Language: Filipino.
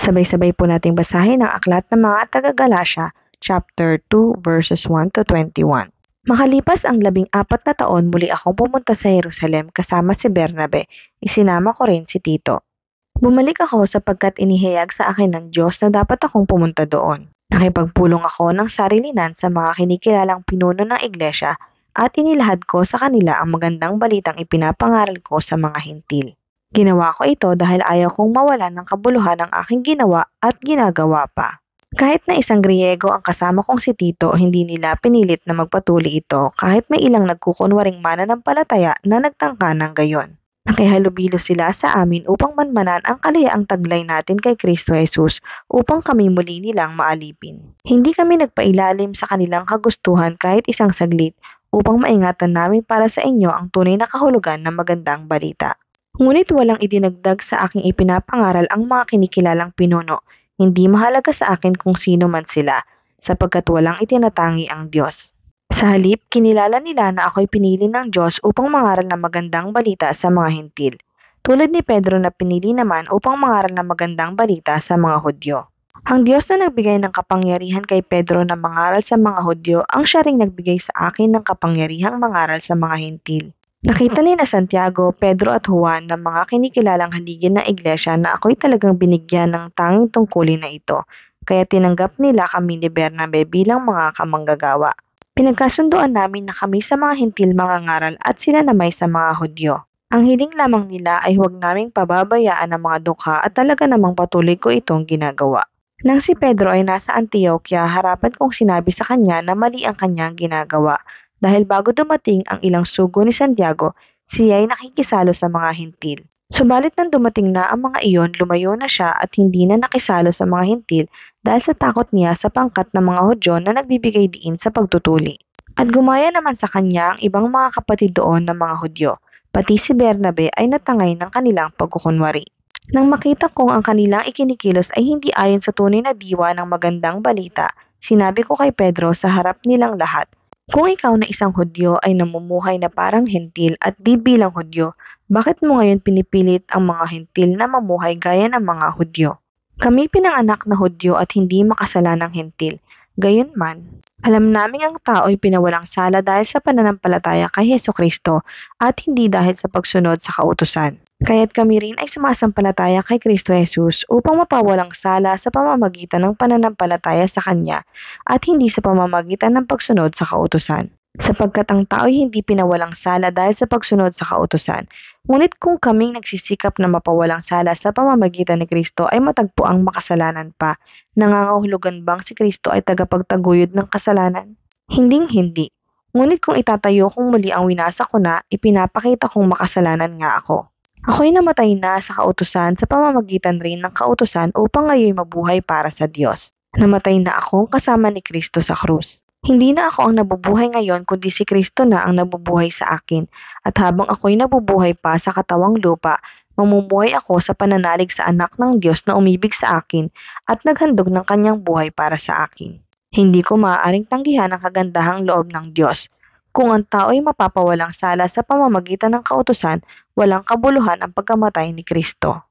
Sabay-sabay po nating basahin ang aklat ng mga taga-Galasya, chapter 2, verses 1 to 21. Makalipas ang 14 na taon, muli akong pumunta sa Jerusalem kasama si Bernabe. Isinama ko rin si Tito. Bumalik ako sapagkat inihayag sa akin ng Diyos na dapat akong pumunta doon. Nakipagpulong ako ng sarilinan sa mga kinikilalang pinuno ng iglesia at inilahad ko sa kanila ang magandang balitang ipinapangaral ko sa mga hintil. Ginawa ko ito dahil ayaw kong mawalan ng kabuluhan ang aking ginawa at ginagawa pa. Kahit na isang Griego ang kasama kong si Tito, hindi nila pinilit na magpatuloy ito kahit may ilang nagkukunwaring mananampalataya na nagtangka ng gayon. Nakihalubilo sila sa amin upang manmanan ang kalayaang taglay natin kay Kristo Jesus upang kami muli nilang maalipin. Hindi kami nagpailalim sa kanilang kagustuhan kahit isang saglit upang maingatan namin para sa inyo ang tunay na kahulugan ng magandang balita. Ngunit walang idinagdag sa aking ipinapangaral ang mga kinikilalang pinuno. Hindi mahalaga sa akin kung sino man sila, sapagkat walang itinatangi ang Diyos. Sa halip, kinilala nila na ako'y pinili ng Diyos upang mangaral ng magandang balita sa mga hintil, tulad ni Pedro na pinili naman upang mangaral ng magandang balita sa mga Hudyo. Ang Diyos na nagbigay ng kapangyarihan kay Pedro na mangaral sa mga Hudyo ang siya ring nagbigay sa akin ng kapangyarihang mangaral sa mga hintil. Nakita ni na Santiago, Pedro at Juan ng mga kinikilalang haligin ng iglesia na ako'y talagang binigyan ng tanging tungkulin na ito, kaya tinanggap nila kami ni Bernabe bilang mga kamanggagawa. Pinagkasunduan namin na kami sa mga hintil mangangaral at sila namay sa mga Hudyo. Ang hiling lamang nila ay huwag naming pababayaan ang mga dukha at talaga namang patuloy ko itong ginagawa. Nang si Pedro ay nasa Antioquia, harapan kong sinabi sa kanya na mali ang kanyang ginagawa. Dahil bago dumating ang ilang sugo ni Santiago, siya ay nakikisalo sa mga hintil. Subalit nang dumating na ang mga iyon, lumayo na siya at hindi na nakisalo sa mga hintil dahil sa takot niya sa pangkat ng mga Hudyo na nagbibigay diin sa pagtutuli. At gumaya naman sa kanya ang ibang mga kapatid doon ng mga Hudyo, pati si Bernabe ay natangay ng kanilang pagkukunwari. Nang makita kong ang kanilang ikinikilos ay hindi ayon sa tunay na diwa ng magandang balita, sinabi ko kay Pedro sa harap nilang lahat, kung ikaw na isang Hudyo ay namumuhay na parang hentil at di bilang Hudyo, bakit mo ngayon pinipilit ang mga hentil na mamuhay gaya ng mga Hudyo? Kami pinanganak na Hudyo at hindi makasalanang hentil. Gayunman, alam naming ang tao ay pinawalang sala dahil sa pananampalataya kay Hesukristo at hindi dahil sa pagsunod sa kautusan. Kaya't kami rin ay sumasampalataya kay Kristo Jesus upang mapawalang sala sa pamamagitan ng pananampalataya sa Kanya at hindi sa pamamagitan ng pagsunod sa kautusan. Sapagkat ang tao ay hindi pinawalang sala dahil sa pagsunod sa kautusan. Ngunit kung kaming nagsisikap na mapawalang sala sa pamamagitan ni Kristo ay matagpo ang makasalanan pa, nangangahulugan bang si Kristo ay tagapagtaguyod ng kasalanan? Hinding-hindi. Ngunit kung itatayo kong muli ang winasa ko na, ipinapakita kong makasalanan nga ako. Ako'y namatay na sa kautusan sa pamamagitan rin ng kautusan upang ngayon mabuhay para sa Diyos. Namatay na ako kasama ni Kristo sa krus. Hindi na ako ang nabubuhay ngayon kundi si Kristo na ang nabubuhay sa akin. At habang ako'y nabubuhay pa sa katawang lupa, mamumuhay ako sa pananalig sa anak ng Diyos na umibig sa akin at naghandog ng kanyang buhay para sa akin. Hindi ko maaaring tanggihan ang kagandahang loob ng Diyos. Kung ang tao ay mapapawalang sala sa pamamagitan ng kautusan, walang kabuluhan ang pagkamatay ni Kristo.